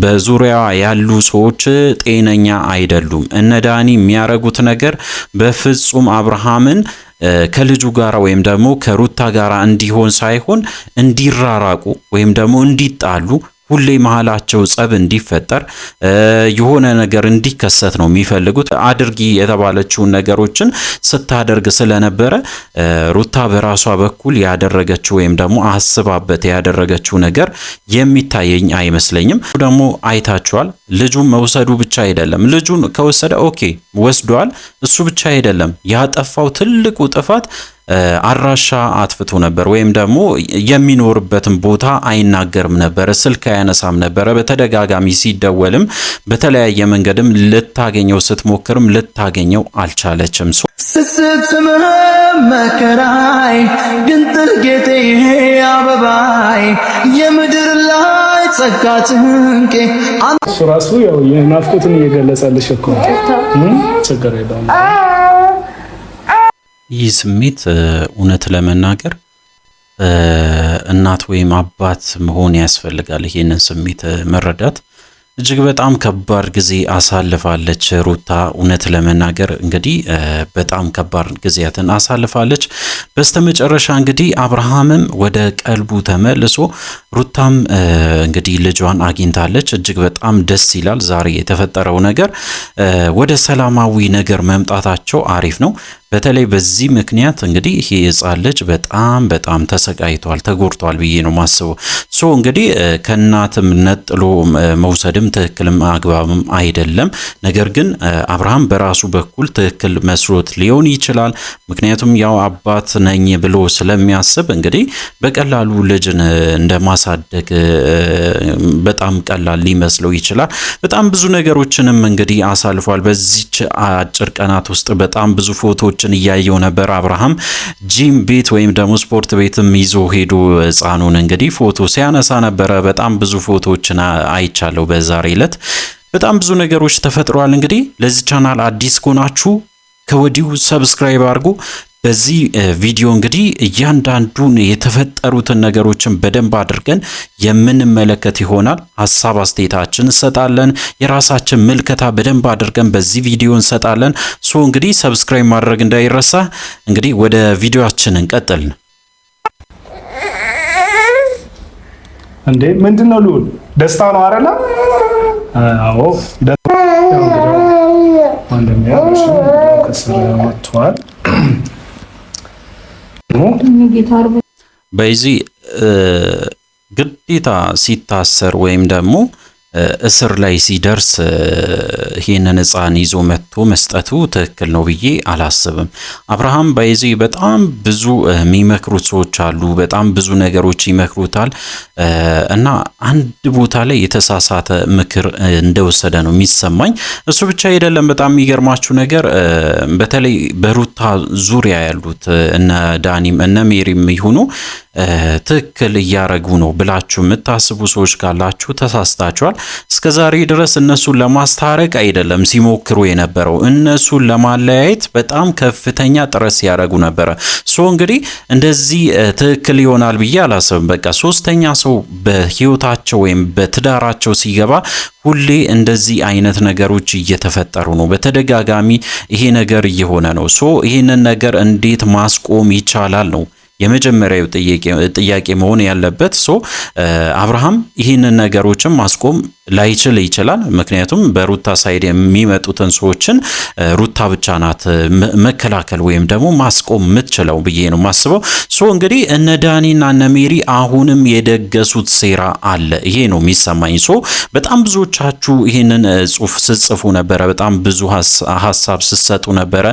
በዙሪያዋ ያሉ ሰዎች ጤነኛ አይደሉም። እነ ዳኒ የሚያረጉት ነገር በፍጹም አብርሃምን ከልጁ ጋር ወይም ደግሞ ከሩታ ጋር እንዲሆን ሳይሆን እንዲራራቁ ወይም ደግሞ እንዲጣሉ ሁሌ መሃላቸው ጸብ እንዲፈጠር የሆነ ነገር እንዲከሰት ነው የሚፈልጉት። አድርጊ የተባለችውን ነገሮችን ስታደርግ ስለነበረ ሩታ በራሷ በኩል ያደረገችው ወይም ደግሞ አስባበት ያደረገችው ነገር የሚታየኝ አይመስለኝም። ደግሞ አይታችኋል። ልጁን መውሰዱ ብቻ አይደለም። ልጁን ከወሰደ ኦኬ ወስዷል። እሱ ብቻ አይደለም ያጠፋው ትልቁ ጥፋት አራሻ አጥፍቶ ነበር ወይም ደግሞ የሚኖርበትን ቦታ አይናገርም ነበር፣ ስልክ አያነሳም ነበር። በተደጋጋሚ ሲደወልም በተለያየ መንገድም ልታገኘው ስትሞክርም ልታገኘው አልቻለችም። ስትስምህ መከራይ ግንጥል ጌጤ አበባይ የምድር ላይ ጸጋ ጭንቄ እሱ ራሱ ያው የናፍቆትን እየገለጸልሽ እኮ ችግር የለውም። ይህ ስሜት እውነት ለመናገር እናት ወይም አባት መሆን ያስፈልጋል። ይሄንን ስሜት መረዳት እጅግ በጣም ከባድ ጊዜ አሳልፋለች ሩታ። እውነት ለመናገር እንግዲህ በጣም ከባድ ጊዜያትን አሳልፋለች። በስተመጨረሻ እንግዲህ አብርሃምም ወደ ቀልቡ ተመልሶ ሩታም እንግዲህ ልጇን አግኝታለች። እጅግ በጣም ደስ ይላል። ዛሬ የተፈጠረው ነገር ወደ ሰላማዊ ነገር መምጣታቸው አሪፍ ነው። በተለይ በዚህ ምክንያት እንግዲህ ይሄ ሕፃን ልጅ በጣም ተሰቃይቷል፣ ተጎድቷል ብዬ ነው ማስበው። ሶ እንግዲህ ከእናትም ነጥሎ መውሰድም ትክክልም አግባብም አይደለም። ነገር ግን አብርሃም በራሱ በኩል ትክክል መስሎት ሊሆን ይችላል። ምክንያቱም ያው አባት ነኝ ብሎ ስለሚያስብ እንግዲህ በቀላሉ ልጅን እንደማሳደግ በጣም ቀላል ሊመስለው ይችላል። በጣም ብዙ ነገሮችንም እንግዲህ አሳልፏል። በዚች አጭር ቀናት ውስጥ በጣም ብዙ ፎቶዎች እያየው ነበር። አብርሃም ጂም ቤት ወይም ደግሞ ስፖርት ቤትም ይዞ ሄዶ ሕፃኑን እንግዲህ ፎቶ ሲያነሳ ነበረ። በጣም ብዙ ፎቶዎችን አይቻለሁ በዛሬ ዕለት። በጣም ብዙ ነገሮች ተፈጥረዋል። እንግዲህ ለዚህ ቻናል አዲስ ከሆናችሁ ከወዲሁ ሰብስክራይብ አድርጉ። በዚህ ቪዲዮ እንግዲህ እያንዳንዱን የተፈጠሩትን ነገሮችን በደንብ አድርገን የምንመለከት ይሆናል። ሐሳብ አስተያየታችን እንሰጣለን። የራሳችን ምልከታ በደንብ አድርገን በዚህ ቪዲዮ እንሰጣለን። ሶ እንግዲህ ሰብስክራይብ ማድረግ እንዳይረሳ። እንግዲህ ወደ ቪዲዮአችን እንቀጥል። እንዴ ምንድነው ልዑል? ደስታ ነው አይደለ? አዎ ደስታ ነው። ወንድሜው ከስራ ወጥቷል። በዚህ ግዴታ ሲታሰር ወይም ደግሞ እስር ላይ ሲደርስ ይሄንን ሕፃን ይዞ መጥቶ መስጠቱ ትክክል ነው ብዬ አላስብም። አብርሃም በዚህ በጣም ብዙ የሚመክሩት ሰዎች አሉ። በጣም ብዙ ነገሮች ይመክሩታል እና አንድ ቦታ ላይ የተሳሳተ ምክር እንደወሰደ ነው የሚሰማኝ። እሱ ብቻ አይደለም። በጣም የሚገርማችሁ ነገር በተለይ በሩታ ዙሪያ ያሉት እነ ዳኒም እነ ሜሪም ይሁኑ ትክክል እያረጉ ነው ብላችሁ የምታስቡ ሰዎች ካላችሁ ተሳስታችኋል። እስከዛሬ ድረስ እነሱን ለማስታረቅ አይደለም ሲሞክሩ የነበረው፣ እነሱን ለማለያየት በጣም ከፍተኛ ጥረት ሲያደርጉ ነበረ። ሶ እንግዲህ እንደዚህ ትክክል ይሆናል ብዬ አላስብም። በቃ ሶስተኛ ሰው በህይወታቸው ወይም በትዳራቸው ሲገባ ሁሌ እንደዚህ አይነት ነገሮች እየተፈጠሩ ነው። በተደጋጋሚ ይሄ ነገር እየሆነ ነው። ሶ ይሄንን ነገር እንዴት ማስቆም ይቻላል ነው የመጀመሪያው ጥያቄ መሆን ያለበት። ሶ አብርሃም ይህንን ነገሮችን ማስቆም ላይችል ይችላል። ምክንያቱም በሩታ ሳይድ የሚመጡትን ሰዎችን ሩታ ብቻ ናት መከላከል ወይም ደግሞ ማስቆም የምትችለው ብዬ ነው ማስበው። ሶ እንግዲህ እነ ዳኒና እነ ሜሪ አሁንም የደገሱት ሴራ አለ። ይሄ ነው የሚሰማኝ። ሶ በጣም ብዙዎቻችሁ ይህንን ጽሁፍ ስጽፉ ነበረ። በጣም ብዙ ሀሳብ ስሰጡ ነበረ።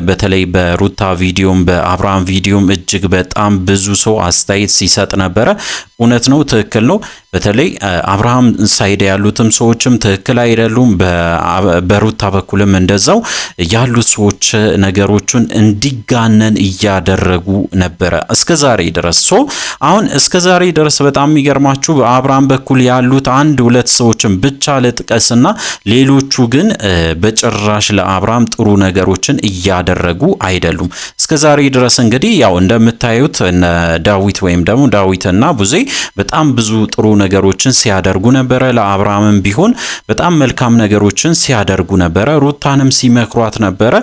በተለይ በሩታ ቪዲዮም በአብርሃም ቪዲዮም እጅግ በጣም ብዙ ሰው አስተያየት ሲሰጥ ነበረ። እውነት ነው፣ ትክክል ነው። በተለይ አብርሃም ሳይድ ያሉትም ሰዎችም ትክክል አይደሉም። በሩታ በኩልም እንደዛው ያሉት ሰዎች ነገሮችን እንዲጋነን እያደረጉ ነበረ እስከዛሬ ድረስ። ሶ አሁን እስከዛሬ ድረስ በጣም የሚገርማችሁ በአብርሃም በኩል ያሉት አንድ ሁለት ሰዎችን ብቻ ልጥቀስና ሌሎቹ ግን በጭራሽ ለአብርሃም ጥሩ ነገሮችን እያደረጉ አይደሉም እስከዛሬ ድረስ። እንግዲህ ያው እንደምታዩት እነ ዳዊት ወይም ደግሞ ዳዊትና ቡዜ በጣም ብዙ ጥሩ ነገሮችን ሲያደርጉ ነበረ። ለአብርሃምም ቢሆን በጣም መልካም ነገሮችን ሲያደርጉ ነበረ። ሩታንም ሲመክሯት ነበረ።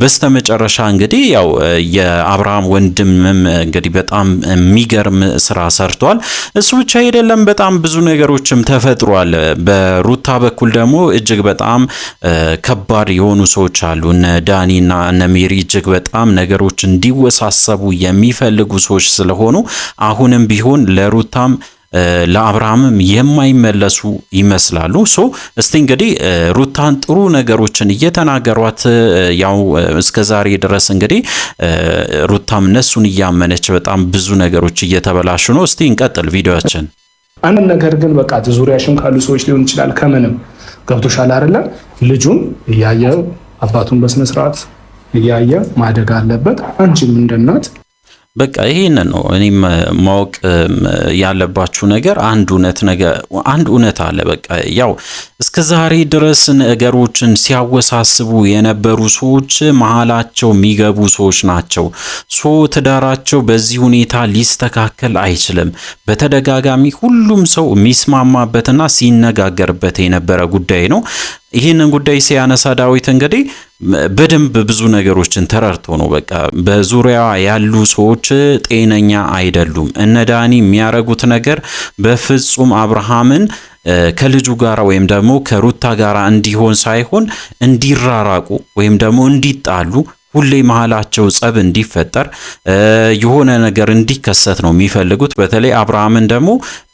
በስተመጨረሻ እንግዲህ ያው የአብርሃም ወንድምም እንግዲህ በጣም የሚገርም ስራ ሰርቷል። እሱ ብቻ አይደለም፣ በጣም ብዙ ነገሮችም ተፈጥሯል። በሩታ በኩል ደግሞ እጅግ በጣም ከባድ የሆኑ ሰዎች አሉ። እነ ዳኒና እነ ሜሪ እጅግ በጣም ነገሮች እንዲወሳሰቡ የሚፈልጉ ሰዎች ስለሆኑ አሁንም ቢሆን ለሩታም ለአብርሃምም የማይመለሱ ይመስላሉ። እስቲ እንግዲህ ሩታን ጥሩ ነገሮችን እየተናገሯት ያው እስከዛሬ ድረስ እንግዲህ ሩታም እነሱን እያመነች በጣም ብዙ ነገሮች እየተበላሹ ነው። እስቲ እንቀጥል ቪዲዮአችን። አንድ ነገር ግን በቃ ዙሪያሽን ካሉ ሰዎች ሊሆን ይችላል ከምንም ገብቶሻል አይደለ? ልጁን እያየ አባቱን በስነ ስርዓት እያየ ማደግ አለበት። አንቺም እንደናት በቃ ይሄንን ነው እኔም ማወቅ ያለባችሁ ነገር። አንድ እውነት አለ። በቃ ያው እስከ ዛሬ ድረስ ነገሮችን ሲያወሳስቡ የነበሩ ሰዎች መሃላቸው የሚገቡ ሰዎች ናቸው። ትዳራቸው በዚህ ሁኔታ ሊስተካከል አይችልም። በተደጋጋሚ ሁሉም ሰው የሚስማማበትና ሲነጋገርበት የነበረ ጉዳይ ነው። ይህንን ጉዳይ ሲያነሳ ዳዊት እንግዲህ በደንብ ብዙ ነገሮችን ተረድቶ ነው። በቃ በዙሪያ ያሉ ሰዎች ጤነኛ አይደሉም። እነ ዳኒ የሚያረጉት ነገር በፍጹም አብርሃምን ከልጁ ጋር ወይም ደግሞ ከሩታ ጋር እንዲሆን ሳይሆን እንዲራራቁ ወይም ደግሞ እንዲጣሉ ሁሌ መሃላቸው ጸብ እንዲፈጠር የሆነ ነገር እንዲከሰት ነው የሚፈልጉት። በተለይ አብርሃምን ደግሞ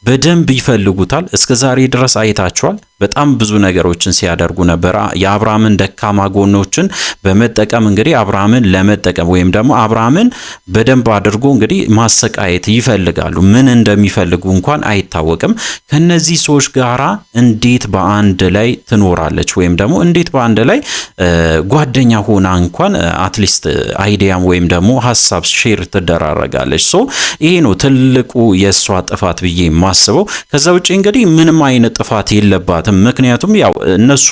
በደንብ ይፈልጉታል። እስከ ዛሬ ድረስ አይታቸዋል። በጣም ብዙ ነገሮችን ሲያደርጉ ነበር። የአብርሃምን ደካማ ጎኖችን በመጠቀም እንግዲህ አብርሃምን ለመጠቀም ወይም ደግሞ አብርሃምን በደንብ አድርጎ እንግዲህ ማሰቃየት ይፈልጋሉ። ምን እንደሚፈልጉ እንኳን አይታወቅም። ከነዚህ ሰዎች ጋራ እንዴት በአንድ ላይ ትኖራለች ወይም ደግሞ እንዴት በአንድ ላይ ጓደኛ ሆና እንኳን አትሊስት አይዲያም ወይም ደግሞ ሀሳብ ሼር ትደራረጋለች። ይሄ ነው ትልቁ የእሷ ጥፋት ብዬ ማስበው። ከዛ ውጪ እንግዲህ ምንም አይነት ጥፋት የለባትም። ምክንያቱም ያው እነሱ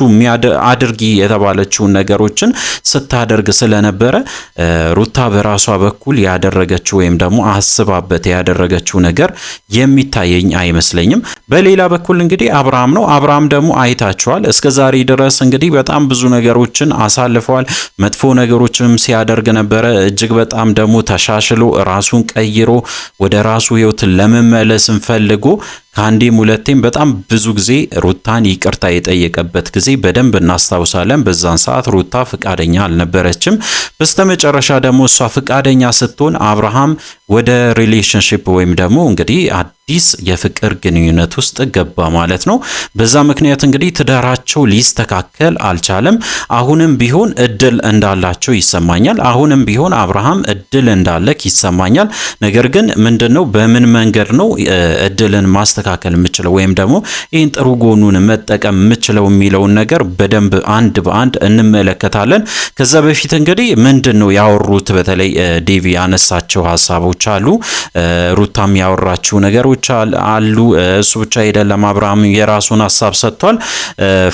አድርጊ የተባለችውን ነገሮችን ስታደርግ ስለነበረ ሩታ በራሷ በኩል ያደረገችው ወይም ደግሞ አስባበት ያደረገችው ነገር የሚታየኝ አይመስለኝም። በሌላ በኩል እንግዲህ አብርሃም ነው። አብርሃም ደግሞ አይታቸዋል። እስከዛሬ ድረስ እንግዲህ በጣም ብዙ ነገሮችን አሳልፈዋል። መጥፎ ነገሮችንም ሲያደርግ ነበረ። እጅግ በጣም ደግሞ ተሻሽሎ ራሱን ቀይሮ ወደ ራሱ ህይወት ለመመለስም ፈልጎ ከአንዴም ሁለቴም በጣም ብዙ ጊዜ ሩታን ይቅርታ የጠየቀበት ጊዜ በደንብ እናስታውሳለን። በዛን ሰዓት ሩታ ፍቃደኛ አልነበረችም። በስተመጨረሻ ደግሞ እሷ ፍቃደኛ ስትሆን አብርሃም ወደ ሪሌሽንሺፕ ወይም ደግሞ እንግዲህ አዲስ የፍቅር ግንኙነት ውስጥ ገባ ማለት ነው። በዛ ምክንያት እንግዲህ ትዳራቸው ሊስተካከል አልቻለም። አሁንም ቢሆን እድል እንዳላቸው ይሰማኛል። አሁንም ቢሆን አብርሃም እድል እንዳለክ ይሰማኛል። ነገር ግን ምንድነው በምን መንገድ ነው እድልን ማስተካከል የምችለው ወይም ደግሞ ይህን ጥሩ ጎኑን መጠቀም የምችለው የሚለውን ነገር በደንብ አንድ በአንድ እንመለከታለን። ከዛ በፊት እንግዲህ ምንድነው ያወሩት በተለይ ዴቪ ያነሳቸው ሀሳቦች አሉ። ሩታም ያወራችው ነገሮች አሉ። እሱ ብቻ አይደለም፣ አብርሃም የራሱን ሀሳብ ሰጥቷል።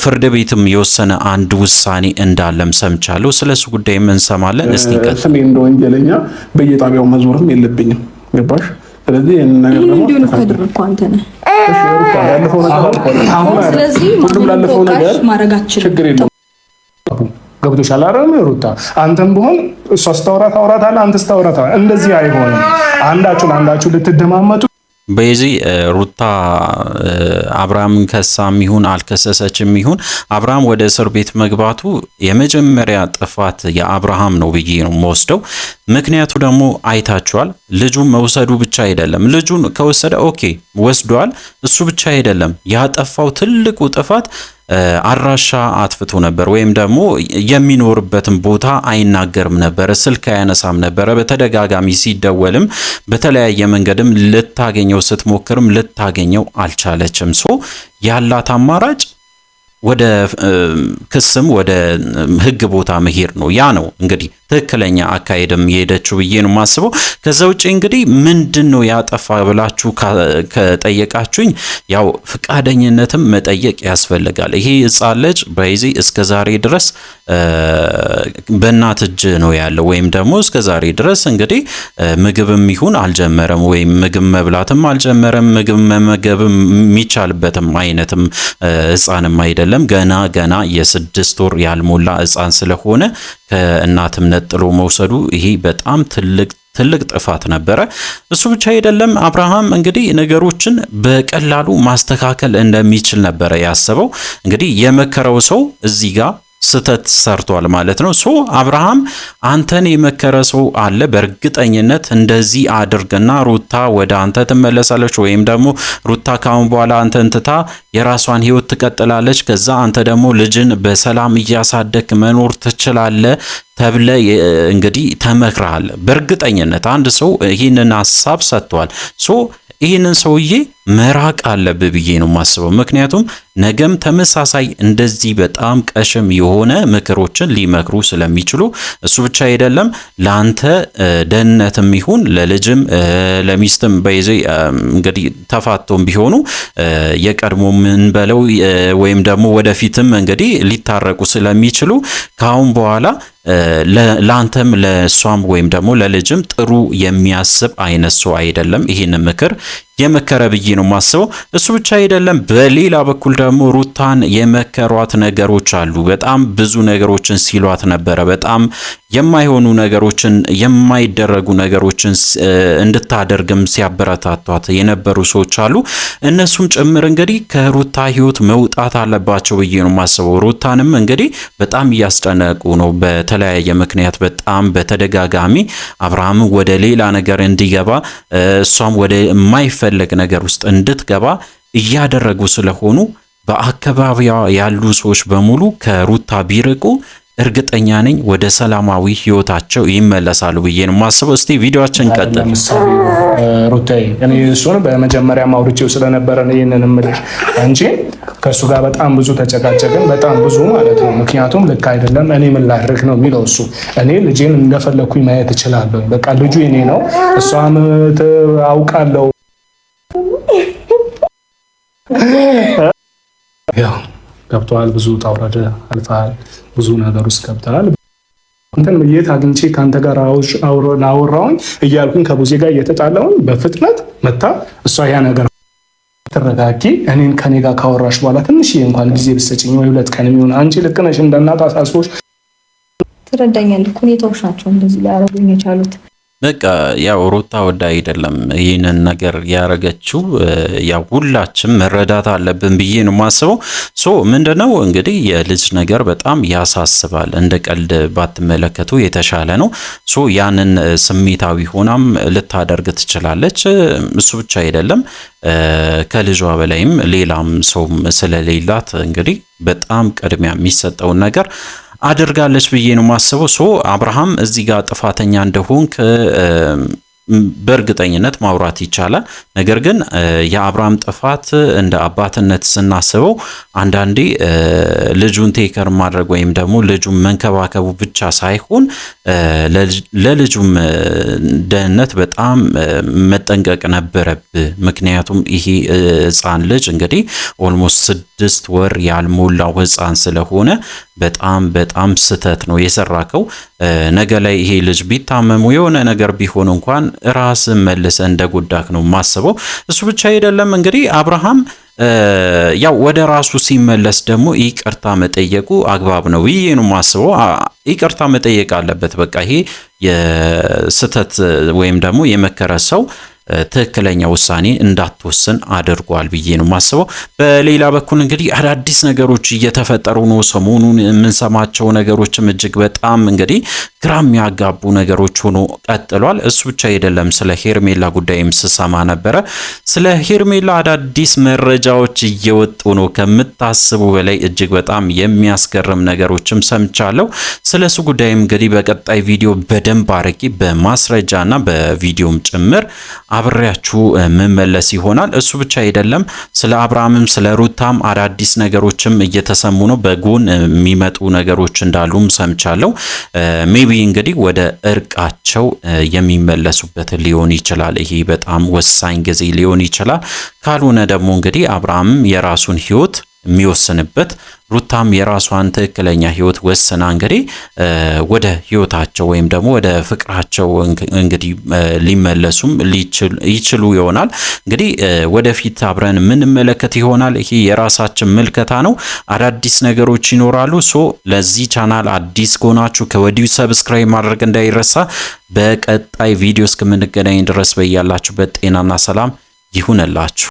ፍርድ ቤትም የወሰነ አንድ ውሳኔ እንዳለም ሰምቻለሁ። ስለሱ ጉዳይም እንሰማለን። እስቲ እንቀጥል። ስሜ እንደ ወንጀለኛ በየጣቢያው መዞርም የለብኝም። ገባሽ? ስለዚህ ይሄን ነገር ደግሞ እንዲሁ ካደረኩ አንተ ነህ። ያለፈው ነገር ስለዚህ ሁሉም ላለፈው ነገር ማረጋችን ችግር የለም። ገብቶሻል አይደል? ሩታ አንተም ቢሆን እሷ ስታወራታለህ፣ አንተ ስታወራታለህ። እንደዚህ አይሆንም። አንዳችሁ ልትደማመጡ በዚህ ሩታ አብርሃምን ከሳም ይሁን አልከሰሰችም ይሁን አብርሃም ወደ እስር ቤት መግባቱ የመጀመሪያ ጥፋት የአብርሃም ነው ብዬ ነው የምወስደው። ምክንያቱ ደግሞ አይታችኋል። ልጁን መውሰዱ ብቻ አይደለም። ልጁን ከወሰደ ኦኬ ወስዷል። እሱ ብቻ አይደለም ያጠፋው ትልቁ ጥፋት አድራሻ አጥፍቶ ነበር ወይም ደግሞ የሚኖርበትን ቦታ አይናገርም ነበር፣ ስልክ አያነሳም ነበር። በተደጋጋሚ ሲደወልም በተለያየ መንገድም ልታገኘው ስትሞክርም ልታገኘው አልቻለችም። ያላት አማራጭ ወደ ክስም ወደ ሕግ ቦታ መሄድ ነው። ያ ነው እንግዲህ ትክክለኛ አካሄድም የሄደችው ብዬ ነው የማስበው። ከዛ ውጪ እንግዲህ ምንድነው ያጠፋ ብላችሁ ከጠየቃችሁኝ ያው ፍቃደኝነትም መጠየቅ ያስፈልጋል። ይሄ ሕፃን ልጅ በይዚ እስከዛሬ ድረስ በእናት እጅ ነው ያለው ወይም ደግሞ እስከዛሬ ድረስ እንግዲህ ምግብም ይሁን አልጀመረም ወይም ምግብ መብላትም አልጀመረም። ምግብ መመገብም የሚቻልበትም አይነትም ሕፃንም አይደለም። ገና የ6 ወር ያልሞላ ሕፃን ስለሆነ ከእናትም ነጥሎ መውሰዱ ይሄ በጣም ትልቅ ጥፋት ነበረ። እሱ ብቻ አይደለም፣ አብርሃም እንግዲህ ነገሮችን በቀላሉ ማስተካከል እንደሚችል ነበረ ያሰበው። እንግዲህ የመከረው ሰው እዚህ ጋር ስተት ሰርቷል ማለት ነው። ሶ አብርሃም አንተን የመከረ ሰው አለ፣ በእርግጠኝነት እንደዚህ አድርግና ሩታ ወደ አንተ ትመለሳለች ወይም ደግሞ ሩታ ካሁን በኋላ አንተን ትታ የራሷን ህይወት ትቀጥላለች፣ ከዛ አንተ ደግሞ ልጅን በሰላም እያሳደክ መኖር ትችላለህ ተብለ እንግዲህ ተመክረሃል። በእርግጠኝነት አንድ ሰው ይህንን ሐሳብ ሰጥቷል። ሶ ይህንን ሰውዬ መራቅ አለብህ ብዬ ነው የማስበው። ምክንያቱም ነገም ተመሳሳይ እንደዚህ በጣም ቀሽም የሆነ ምክሮችን ሊመክሩ ስለሚችሉ፣ እሱ ብቻ አይደለም ለአንተ ደህንነትም ይሁን ለልጅም ለሚስትም በይዜ እንግዲህ ተፋቶም ቢሆኑ የቀድሞ ምን በለው ወይም ደግሞ ወደፊትም እንግዲህ ሊታረቁ ስለሚችሉ ካሁን በኋላ ለአንተም ለሷም ወይም ደግሞ ለልጅም ጥሩ የሚያስብ አይነት ሰው አይደለም ይህን ምክር የመከረ ብዬ ነው የማስበው። እሱ ብቻ አይደለም፣ በሌላ በኩል ደግሞ ሩታን የመከሯት ነገሮች አሉ። በጣም ብዙ ነገሮችን ሲሏት ነበረ። በጣም የማይሆኑ ነገሮችን የማይደረጉ ነገሮችን እንድታደርግም ሲያበረታቷት የነበሩ ሰዎች አሉ። እነሱም ጭምር እንግዲህ ከሩታ ህይወት መውጣት አለባቸው ብዬ ነው የማስበው። ሩታንም እንግዲህ በጣም እያስጨነቁ ነው። በተለያየ ምክንያት በጣም በተደጋጋሚ አብርሃም ወደ ሌላ ነገር እንዲገባ እሷም ወደ የማይፈለግ ነገር ውስጥ እንድትገባ እያደረጉ ስለሆኑ በአካባቢዋ ያሉ ሰዎች በሙሉ ከሩታ ቢርቁ እርግጠኛ ነኝ ወደ ሰላማዊ ህይወታቸው ይመለሳሉ ብዬ ነው የማስበው። እስቲ ቪዲዮአችን ቀጥል። ለምሳሌ ሩታዬ እኔ እሱን በመጀመሪያ ማውርቼው ስለነበረ ነው ይሄንን እምልሽ እንጂ ከእሱ ጋር በጣም ብዙ ተጨቃጨቅን፣ በጣም ብዙ ማለት ነው። ምክንያቱም ልክ አይደለም፣ እኔ ምን ላድርግ ነው የሚለው እሱ። እኔ ልጄን እንደፈለኩኝ ማየት እችላለሁ፣ በቃ ልጁ የኔ ነው፣ እሷም አውቃለሁ። ያው ገብተዋል፣ ብዙ ታውረደ አልፈሃል፣ ብዙ ነገር ውስጥ ገብተሃል። አንተን የት አግኝቼ ከአንተ ጋር አወራሁኝ እያልኩኝ ከቡዜ ጋር እየተጣላሁኝ በፍጥነት መታ እሷ ያ ነገር ተረጋጊ፣ እኔን ከኔ ጋር ካወራሽ በኋላ ትንሽ እንኳን ጊዜ ብትሰጪኝ ወይ 2 ቀን የሚሆን አንቺ ልክ ነሽ እንደናት አሳስቦሽ ትረዳኛለህ። ሁኔታዎች ናቸው እንደዚህ ሊያረጉኝ የቻሉት። በቃ ያው ሩታ ወዳ አይደለም ይህንን ነገር ያረገችው፣ ያው ሁላችንም መረዳት አለብን ብዬ ነው የማስበው። ሶ ምንድነው እንግዲህ የልጅ ነገር በጣም ያሳስባል። እንደ ቀልድ ባትመለከቱ የተሻለ ነው። ሶ ያንን ስሜታዊ ሆናም ልታደርግ ትችላለች። እሱ ብቻ አይደለም ከልጇ በላይም ሌላም ሰው ስለሌላት እንግዲህ በጣም ቅድሚያ የሚሰጠውን ነገር አድርጋለች ብዬ ነው የማስበው። ሶ አብርሃም እዚህ ጋር ጥፋተኛ እንደሆንክ በእርግጠኝነት ማውራት ይቻላል። ነገር ግን የአብርሃም ጥፋት እንደ አባትነት ስናስበው አንዳንዴ ልጁን ቴከር ማድረግ ወይም ደግሞ ልጁን መንከባከቡ ብቻ ሳይሆን ለልጁም ደህንነት በጣም መጠንቀቅ ነበረብህ። ምክንያቱም ይሄ ሕፃን ልጅ እንግዲህ ኦልሞስት 6 ወር ያልሞላው ሕፃን ስለሆነ በጣም ስተት ነው የሰራከው። ነገ ላይ ይሄ ልጅ ቢታመሙ የሆነ ነገር ቢሆን እንኳን ራስን መልሰ እንደጎዳክ ነው ማስበው። እሱ ብቻ አይደለም እንግዲህ አብርሃም ያው ወደ ራሱ ሲመለስ ደግሞ ይቅርታ መጠየቁ አግባብ ነው ብዬ ነው ማስበው። ይቅርታ መጠየቅ አለበት። በቃ ይሄ የስተት ወይም ደግሞ የመከረ ሰው ትክክለኛ ውሳኔ እንዳትወስን አድርጓል ብዬ ነው ማስበው። በሌላ በኩል እንግዲህ አዳዲስ ነገሮች እየተፈጠሩ ነው። ሰሞኑን የምንሰማቸው ነገሮችም እጅግ በጣም እንግዲህ ግራ የሚያጋቡ ነገሮች ሆኖ ቀጥሏል። እሱ ብቻ አይደለም፣ ስለ ሄርሜላ ጉዳይም ስሰማ ነበረ። ስለ ሄርሜላ አዳዲስ መረጃዎች እየወጡ ነው። ከምታስቡ በላይ እጅግ በጣም የሚያስገርም ነገሮችም ሰምቻለሁ። ስለሱ ጉዳይም እንግዲህ በቀጣይ ቪዲዮ በደንብ አርቂ በማስረጃና በቪዲዮም ጭምር አብሬያችሁ መመለስ ይሆናል። እሱ ብቻ አይደለም፣ ስለ አብርሃምም ስለ ሩታም አዳዲስ ነገሮችም እየተሰሙ ነው። በጎን የሚመጡ ነገሮች እንዳሉም ሰምቻለሁ። ሜቢ እንግዲህ ወደ እርቃቸው የሚመለሱበት ሊሆን ይችላል። ይሄ በጣም ወሳኝ ጊዜ ሊሆን ይችላል። ካልሆነ ደግሞ እንግዲህ አብርሃም የራሱን ህይወት የሚወስንበት ሩታም የራሷን ትክክለኛ ህይወት ወስና እንግዲህ ወደ ህይወታቸው ወይም ደግሞ ወደ ፍቅራቸው እንግዲህ ሊመለሱም ይችሉ ይሆናል። እንግዲህ ወደፊት አብረን የምንመለከት ይሆናል። ይሄ የራሳችን ምልከታ ነው። አዳዲስ ነገሮች ይኖራሉ። ለዚህ ቻናል አዲስ ከሆናችሁ ከወዲሁ ሰብስክራይብ ማድረግ እንዳይረሳ። በቀጣይ ቪዲዮ እስከምንገናኝ ድረስ በያላችሁበት ጤናና ሰላም ይሁንላችሁ።